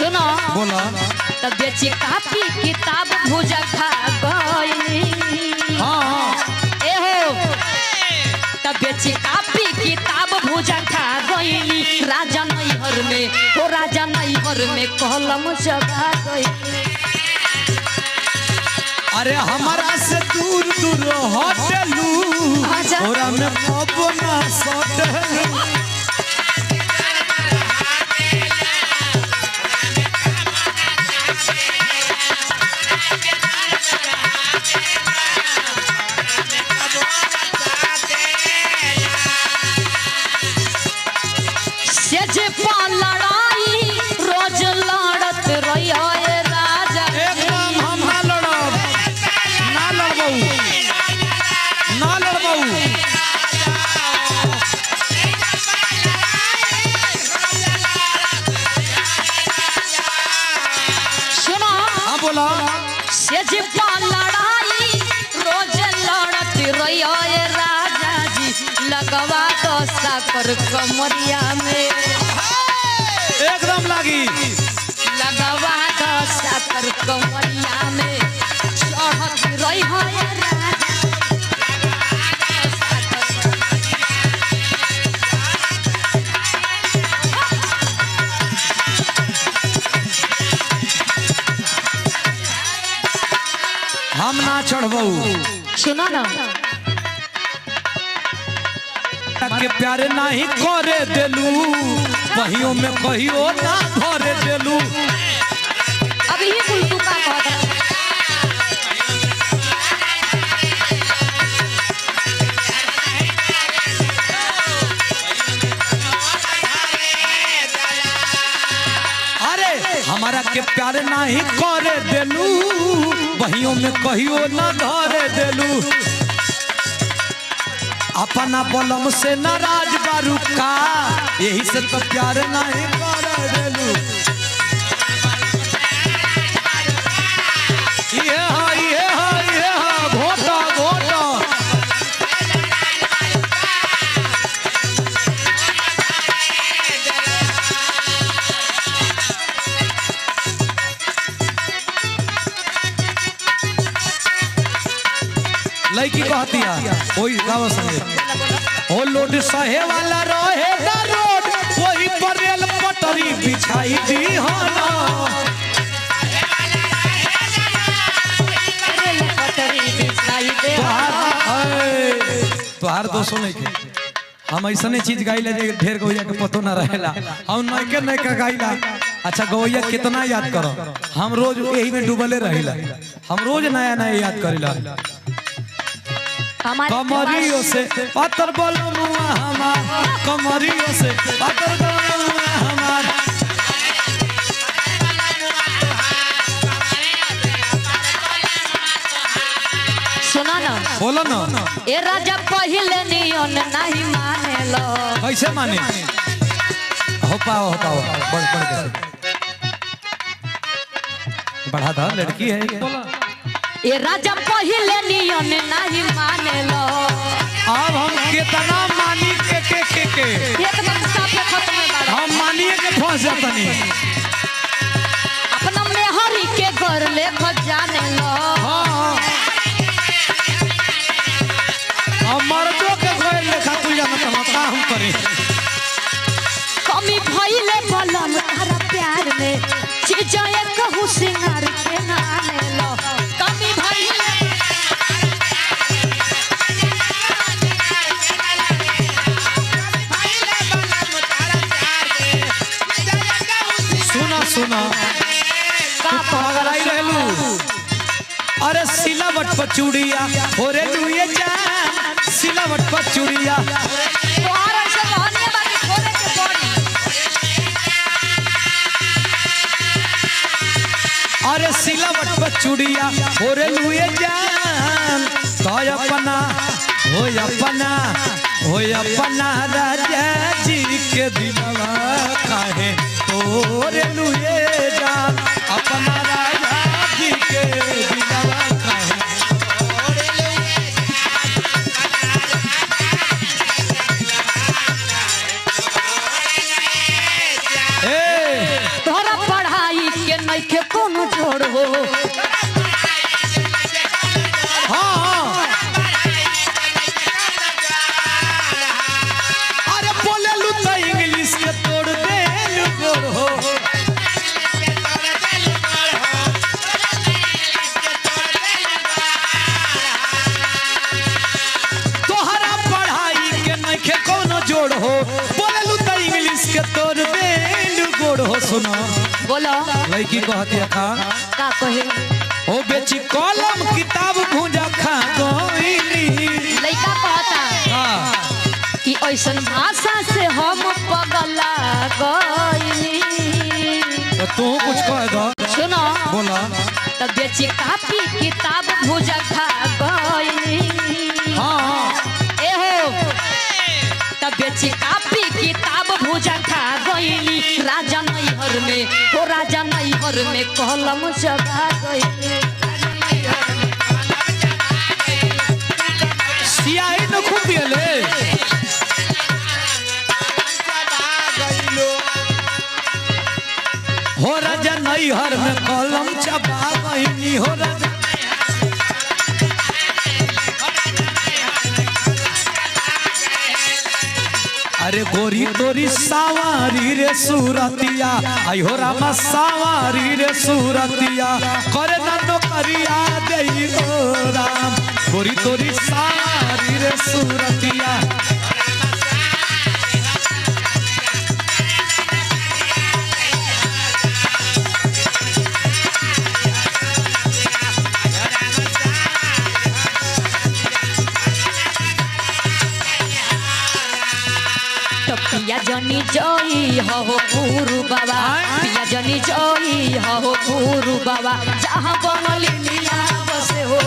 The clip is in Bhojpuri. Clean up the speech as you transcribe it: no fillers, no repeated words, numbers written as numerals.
सुनो बोला तब बेची कापी किताब भुजा खा गई। हाँ ए हो तब बेची कापी किताब भुजा खा गई। राजा नैहर में हो राजा नैहर में कलम जगा गई। अरे हमारा से दूर दूर हटलू और में पवना सटलू। लड़ाई रोज लड़त रही राजा। एकदम हम ना लड़ब ना लड़बू ना लड़बू। सुनो हाँ बोला सेजपा लड़ाई रोज लड़त रही राजा जी। लगवा तो साकर कमरिया में एकदम लागी। लगवा तो साकर कमरिया में चढ़त रही राजा। हम ना चढ़बू। सुनो ना के प्यारे नहीं करे देलू वहियों में कहियो ना धरे देलू। अभी ही बुलटू का कहता अरे हमारा के प्यारे नहीं करे देलू वहियों में कहियो ना धरे देलू। अपना बलम से नाराज बारू का यही से तो प्यार नहीं कर देलू। ये घोटा घोटा लड़की कहती है वही गाँव संगे ओ लोड सहे वाला रहे दा रोड वही पर रेल पटरी बिछाई दी हना। तुहार दोस्तों नहीं के हम ऐसा चीज गाइला जे ढेर गौया के पतो ना रहेला। हम नइके नइका गाइला। अच्छा गौया कितना याद करो हम रोज यही में डूबले रहिला। हम रोज नया नया याद करिला। कमरियों से पातर बलमुआ हमार कमरियों से पातर बलमुआ हमार। सुना ना बोलो ना ए राजा पहले नियन नहीं मानेलो। कैसे माने हो पाओ बढ़ बढ़ के बढ़ा था लड़की है ये राजा पहले नियन नहीं मानेलो। अब हम कितना मानी के एकदम साफ खत्म हम मानिए के फंस जातनी। अपना में हरी के घर ले जाने लो। हाँ मर्दों के घर लेखा तू जाना तो हम करें। कमी भइले बलम तारा प्यार में चीजें कहूँ सिंगार के नाने लो। कमी भइले सुना सुना तू पागल आई रहलू। अरे सिलावट पर चूड़िया हो रे लुए जा सिलावट पर चूड़िया तोहर से कहने बाकी खोले के पड़ी। अरे सिलावट पर चूड़िया हो रे लुए जान तो अपना राजा जी के दिलवा काहे तोरे लुए जान अपना राजा जी के दिलवा काहे तोहरा पढ़ाई नइखे कोनो जोड़ हो। हाँ अरे बोले लू तो इंग्लिश के तोड़ दे गोड़ हो। तोहरा पढ़ाई के नइखे कोनो जोड़ हो। बोले लू तो इंग्लिश के तोड़ दे गोड़ हो। सुनो बोलो लड़की कहती है का कहे ओ बेची कलम किताब भूजा खा गईली। लइका कहता कि ऐसन भाषा से हम पगला गईली। तो तू कुछ कह दो। सुनो बोला तब बेची कापी किताब भूजा खा गईली। हाँ एहो तब बेची कापी किताब भूजा खा गईली। राजा नैहर में हो राजा नैहर में कलम चबा गईली। सियाही न खूब पियले। हो राजा नैहर में कलम चबा गईली। हो राजा अरे गोरी तोरी सावारी रे सूरतिया आई हो रामा सावारी रे सूरतिया करे ना नौकरिया देई हो राम। गोरी तोरी सावारी रे सूरतिया पिया जनी जोई हो गुरु बाबा। पिया जनी जोई हो गुरु बाबा। जहाँ बनली मिया बसे हो